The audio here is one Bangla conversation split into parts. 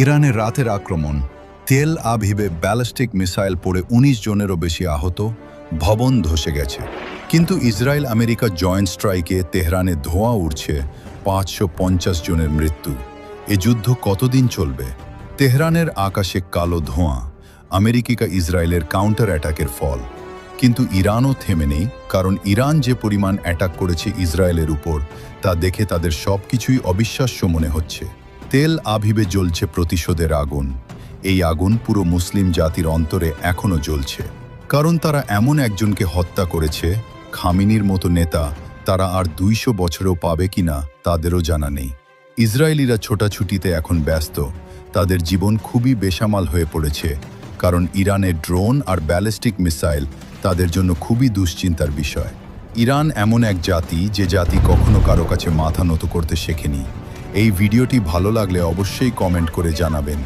ইরানের রাতের আক্রমণ, তেল আভিভে ব্যালিস্টিক মিসাইল পড়ে ১৯ জনেরও বেশি আহত, ভবন ধসে গেছে। কিন্তু ইসরায়েল আমেরিকা জয়েন্ট স্ট্রাইকে তেহরানে ধোঁয়া উঠছে, ৫৫০ জনের মৃত্যু। এ যুদ্ধ কতদিন চলবে? তেহরানের আকাশে কালো ধোঁয়া, আমেরিকা ইসরায়েলের কাউন্টার অ্যাটাকের ফল। কিন্তু ইরানও থেমে নেই, কারণ ইরান যে পরিমাণ অ্যাটাক করেছে ইসরায়েলের উপর, তা দেখে তাদের সবকিছুই অবিশ্বাস্য মনে হচ্ছে। তেল আভিভে জ্বলছে প্রতিশোধের আগুন। এই আগুন পুরো মুসলিম জাতির অন্তরে এখনও জ্বলছে, কারণ তারা এমন একজনকে হত্যা করেছে, খামিনির মতো নেতা তারা আর ২০০ বছরেও পাবে কিনা তাদেরও জানা নেই। ইসরায়েলিরা ছোটাছুটিতে এখন ব্যস্ত, তাদের জীবন খুবই বেসামাল হয়ে পড়েছে, কারণ ইরানের ড্রোন আর ব্যালিস্টিক মিসাইল তাদের জন্য খুবই দুশ্চিন্তার বিষয়। ইরান এমন এক জাতি যে জাতি কখনো কারো কাছে মাথা নত করতে শেখেনি। এই ভিডিওটি ভালো লাগলে অবশ্যই কমেন্ট করে জানাবেন,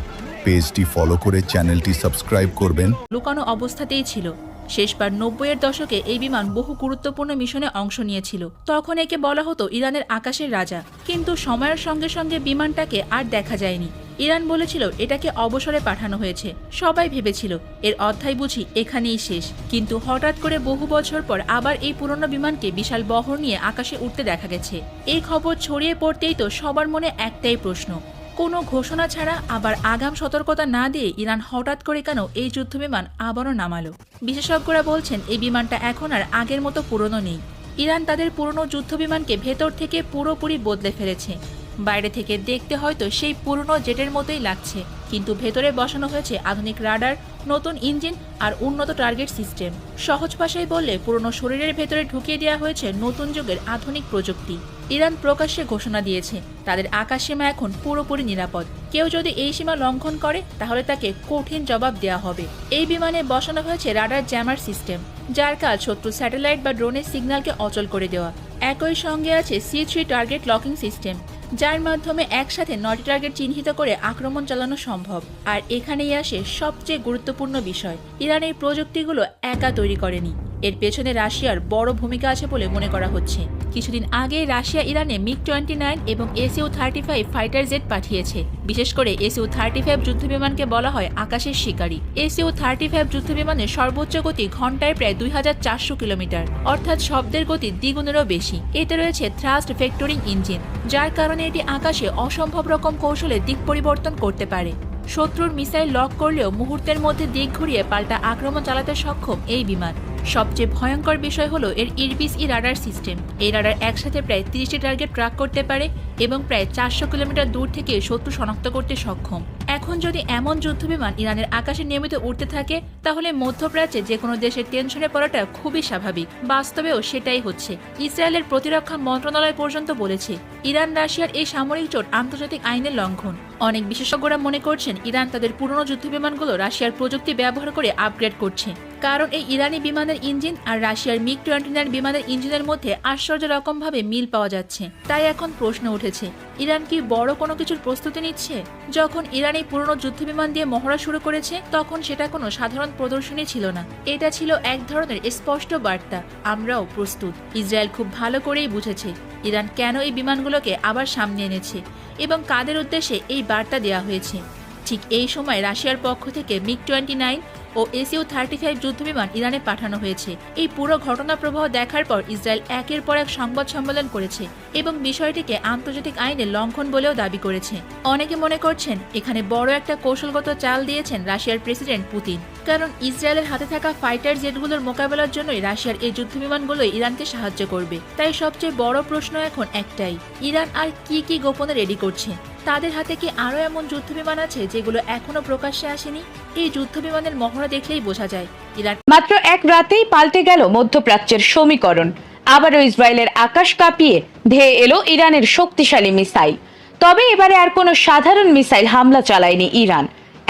পেজটি ফলো করে চ্যানেলটি সাবস্ক্রাইব করবেন। লুকানো অবস্থাতেই ছিল। শেষবার ৯০-এর দশকে এই বিমান বহু গুরুত্বপূর্ণ মিশনে অংশ নিয়েছিল। তখন একে বলা হতো ইরানের আকাশের রাজা। কিন্তু সময়ের সঙ্গে সঙ্গে বিমানটাকে আর দেখা যায়নি। ইরান বলেছিল এটাকে অবসরে পাঠানো হয়েছে। সবাই ভেবেছিল এর অধ্যায় বুঝি এখানেই শেষ। কিন্তু হঠাৎ করে বহু বছর পর আবার এই পুরনো বিমানকে বিশাল বহর নিয়ে আকাশে উঠতে দেখা গেছে। এই খবর ছড়িয়ে পড়তেই তো সবার মনে একটাই প্রশ্ন, কোনো ঘোষণা ছাড়া আবার আগাম সতর্কতা না দিয়ে ইরান হঠাৎ করে কেন এই যুদ্ধবিমান আবারও নামালো? বিশেষজ্ঞরা বলছেন এই বিমানটা এখন আর আগের মতো পুরনো নেই। ইরান তাদের পুরনো যুদ্ধবিমানকে ভেতর থেকে পুরোপুরি বদলে ফেলেছে। বাইরে থেকে দেখতে হয়তো সেই পুরনো জেটের মতোই লাগছে, কিন্তু ভেতরে বসানো হয়েছে আধুনিক রাডার, নতুন ইঞ্জিন আর উন্নত টার্গেট সিস্টেম। সহজ ভাষায় বললে পুরনো শরীরের ভেতরে ঢুকিয়ে দেওয়া হয়েছে নতুন যুগের আধুনিক প্রযুক্তি। ইরান প্রকাশ্যে ঘোষণা দিয়েছে তাদের আকাশ সীমা এখন পুরোপুরি নিরাপদ। কেউ যদি এই সীমা লঙ্ঘন করে তাহলে তাকে কঠিন জবাব দেওয়া হবে। এই বিমানে বসানো হয়েছে রাডার জ্যামার সিস্টেম, যার কাজ শত্রু স্যাটেলাইট বা ড্রোনের সিগন্যালকে অচল করে দেওয়া। একই সঙ্গে আছে C3 টার্গেট লকিং সিস্টেম, যার মাধ্যমে একসাথে ৯টি টার্গেট চিহ্নিত করে আক্রমণ চালানো সম্ভব। আর এখানেই আসে সবচেয়ে গুরুত্বপূর্ণ বিষয়, ইরান এই প্রযুক্তিগুলো একা তৈরি করেনি। এর পেছনে রাশিয়ার বড় ভূমিকা আছে বলে মনে করা হচ্ছে। কিছুদিন আগে রাশিয়া ইরানে MiG-29 এবং Su-35 ফাইটার জেট পাঠিয়েছে। বিশেষ করে Su-35 যুদ্ধবিমানকে বলা হয় আকাশের শিকারী। Su-35 যুদ্ধবিমানের সর্বোচ্চ গতি ঘন্টায় প্রায় ২৪০০ কিলোমিটার, অর্থাৎ শব্দের গতি দ্বিগুণেরও বেশি। এতে রয়েছে থ্রাস্ট ভেক্টরিং ইঞ্জিন, যার কারণে এটি আকাশে অসম্ভব রকম কৌশলে দিক পরিবর্তন করতে পারে। শত্রুর মিসাইল লক করলেও মুহূর্তের মধ্যে দিক ঘুরিয়ে পাল্টা আক্রমণ চালাতে সক্ষম এই বিমান। সবচেয়ে ভয়ঙ্কর বিষয় হলো এর ইরবিস-ই রাডার সিস্টেম। এই রাডার একসাথে প্রায় ৩০টি টার্গেট ট্র্যাক করতে পারে এবং প্রায় ৪০০ কিলোমিটার দূর থেকে শত্রু শনাক্ত করতে সক্ষম। এখন যদি এমন যুদ্ধবিমান ইরানের আকাশে নিয়মিত উঠতে থাকে, তাহলে মধ্যপ্রাচ্যে যে কোনো দেশের টেনশনে পড়াটা খুবই স্বাভাবিক। বাস্তবেও সেটাই হচ্ছে। ইসরায়েলের প্রতিরক্ষা মন্ত্রণালয় পর্যন্ত বলেছে ইরান রাশিয়ার এই সামরিক জোট আন্তর্জাতিক আইনের লঙ্ঘন। অনেক বিশেষজ্ঞরা মনে করছেন ইরান তাদের পুরনো যুদ্ধবিমানগুলো রাশিয়ার প্রযুক্তি ব্যবহার করে আপগ্রেড করছে, কারণ এই ইরানি বিমানের ইঞ্জিন আর রাশিয়ার MiG-29 বিমানের ইঞ্জিনের মধ্যে আশ্চর্য রকমভাবে মিল পাওয়া যাচ্ছে। তাই এখন প্রশ্ন উঠেছে, ইরান কি বড় কোনো কিছুর প্রস্তুতি নিচ্ছে? যখন ইরান এই পুরনো যুদ্ধবিমান দিয়ে মহড়া শুরু করেছে, তখন সেটা কোনো সাধারণ প্রদর্শনী ছিল না। এটা ছিল এক ধরনের স্পষ্ট বার্তা, আমরাও প্রস্তুত। ইসরায়েল খুব ভালো করেই বুঝেছে ইরান কেন এই বিমানগুলোকে আবার সামনে এনেছে এবং কাদের উদ্দেশ্যে এই বার্তা দেওয়া হয়েছে। ঠিক এই সময় রাশিয়ার পক্ষ থেকে MiG-29 ও Su-35 যুদ্ধবিমান ইরানে পাঠানো হয়েছে। এই পুরো ঘটনা প্রবাহ দেখার পর ইসরায়েল একের পর এক সংবাদ সম্মেলন করেছে এবং বিষয়টিকে আন্তর্জাতিক আইনে লঙ্ঘন বলেও দাবি করেছে। অনেকে মনে করছেন এখানে বড় একটা কৌশলগত চাল দিয়েছেন রাশিয়ার প্রেসিডেন্ট পুতিন, কারণ ইসরায়েলের হাতে থাকা ফাইটার জেটগুলোর মোকাবেলার জন্যই রাশিয়ার এই যুদ্ধবিমানগুলোই ইরানকে সাহায্য করবে। তাই সবচেয়ে বড় প্রশ্ন এখন একটাই, ইরান আর কি গোপনে রেডি করছে? তাদের হাতে কি আরও এমন যুদ্ধবিমান আছে যেগুলো এখনো প্রকাশ্যে আসেনি? এই যুদ্ধবিমানের মহড়া দেখলেই বোঝা যায় ইরান। মাত্র এক রাতেই পাল্টে গেল মধ্যপ্রাচ্যের সমীকরণ। আবারও ইসরায়েলের আকাশ কাঁপিয়ে ধেয়ে এলো ইরানের শক্তিশালী মিসাইল। তবে এবারে আর কোনো সাধারণ মিসাইল হামলা চালায়নি ইরান।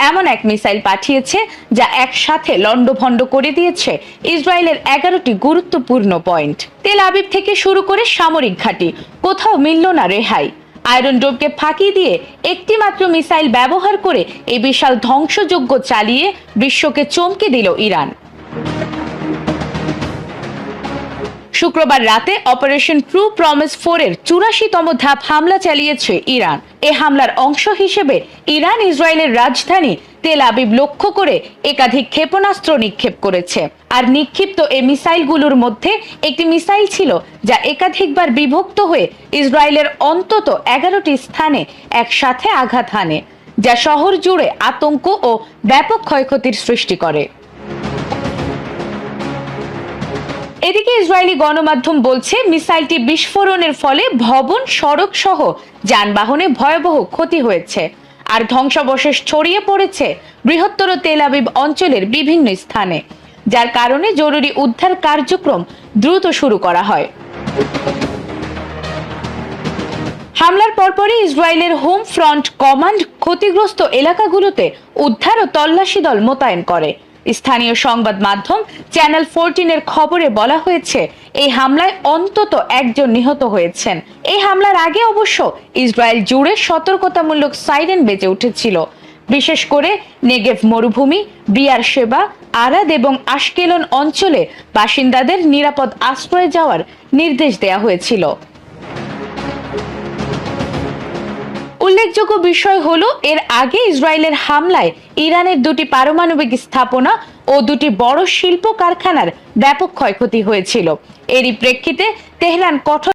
এমন এক মিসাইল পাঠিয়েছে যা একসাথে লন্ডভন্ড করে দিয়েছে ইসরায়েলের 11টি গুরুত্বপূর্ণ পয়েন্ট। তেল আবিব থেকে শুরু করে সামরিক ঘাঁটি, কোথাও মিলল না রেহাই। আয়রন ডোমকে ফাঁকি দিয়ে একটি মাত্র মিসাইল ব্যবহার করে এই বিশাল ধ্বংসযজ্ঞ চালিয়ে বিশ্বকে চমকে দিল ইরান। শুক্রবার রাতে অপারেশন ট্রু প্রমিস 4 এর 84তম ধাপ হামলা চালিয়েছে ইরান। এ হামলার অংশ হিসেবে ইরান ইসরায়েলের রাজধানী তেল আবিব লক্ষ্য করে একাধিক ক্ষেপণাস্ত্র নিক্ষেপ করেছে। আর নিক্ষিপ্ত এই মিসাইলগুলোর মধ্যে একটি মিসাইল ছিল যা একাধিকবার বিভক্ত হয়ে ইসরায়েলের অন্তত 11টি স্থানে একসাথে আঘাত হানে, যা শহর জুড়ে আতঙ্ক ও ব্যাপক ক্ষয়ক্ষতির সৃষ্টি করে। এদিকে ইসরায়েলি গণমাধ্যম বলছে মিসাইলটি বিস্ফোরণের ফলে ভবন, সড়ক সহ যানবাহনে ভয়াবহ ক্ষতি হয়েছে আর ধ্বংসাবশেষ ছড়িয়ে পড়েছে বৃহত্তর তেল আবিব অঞ্চলের বিভিন্ন স্থানে, যার কারণে জরুরি উদ্ধার কার্যক্রম দ্রুত শুরু করা হয়। হামলার পরপরই ইসরায়েলের হোম ফ্রন্ট কমান্ড ক্ষতিগ্রস্ত এলাকাগুলোতে উদ্ধার ও তল্লাশি দল মোতায়েন করে। স্থানীয় সংবাদ মাধ্যম চ্যানেল 14 এর খবরে বলা হয়েছে এই হামলায় অন্তত একজন নিহত হয়েছেন। এই হামলার আগে অবশ্য ইসরায়েল জুড়ে সতর্কতামূলক সাইরেন বেজে উঠেছিল, বিশেষ করে নেগেভ মরুভূমি, বিয়ারশেবা, আরাদ এবং আশকেলন অঞ্চলে বাসিন্দাদের নিরাপদ আশ্রয়ে যাওয়ার নির্দেশ দেওয়া হয়েছিল। উল্লেখযোগ্য বিষয় হলো, এর আগে ইসরায়েলের হামলায় ইরানের 2টি পারমাণবিক স্থাপনা ও 2টি বড় শিল্প কারখানার ব্যাপক ক্ষয়ক্ষতি হয়েছিল। এরই প্রেক্ষিতে তেহরান কঠোর